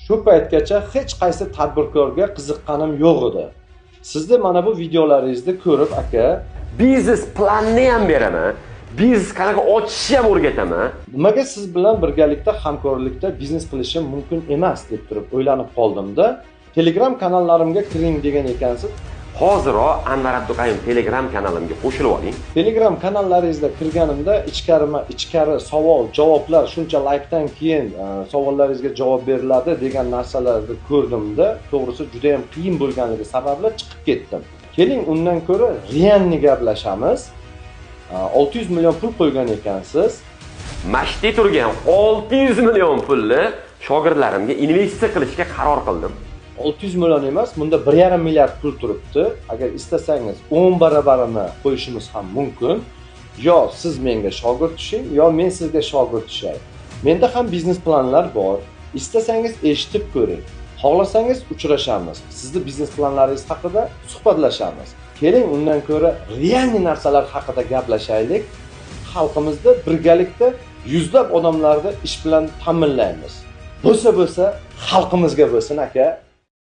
Shu paytgacha hech qaysi tadbirkorga qiziqqanim yo'q edi. Sizni mana bu videolaringizni ko'rib, aka, biznes planni ham beraman. Biznes qanaqa ochishni ham o'rgataman. Nimaga siz bilan birgalikda hamkorlikda biznes qilishim mumkin emas deb turib o'ylanib qoldim-da. Telegram kanallarimga kiring degan ekansiz. Hoziroq Anvar Abduqayim Telegram kanalimga qo'shilib oling. Telegram kanallaringizga kirganimda ichkari savol-javoblar shuncha laykdan keyin savollaringizga javob beriladi degan narsalarni ko'rdimda, to'g'risi juda ham qiyin bo'lganligi sababli chiqib ketdim. Keling, undan ko'ra realni gaplashamiz. 600 million pul qo'ygan ekansiz. Mashti turgan 600 million pulni shogirdlarimga investitsiya qilishga qaror qildim. 600 million emas, bunda 1,5 milliard pul turibdi. Agar istasangiz 10 barobarini qo'yishimiz ham mumkin. Yo siz menga shogird tushing, yo men sizga shogird tushay. Menda ham biznes planlar bor. Istasangiz eshitib ko'ring. Xohlasangiz uchrashamiz. Sizni biznes planlaringiz haqida suhbatlashamiz. Keling, undan ko'ra realni narsalar haqida gaplashaylik. Xalqimizda birgalikda yuzlab odamlarni ish bilan ta'minlaymiz. Bo'lsa xalqimizga bo'lsin, aka.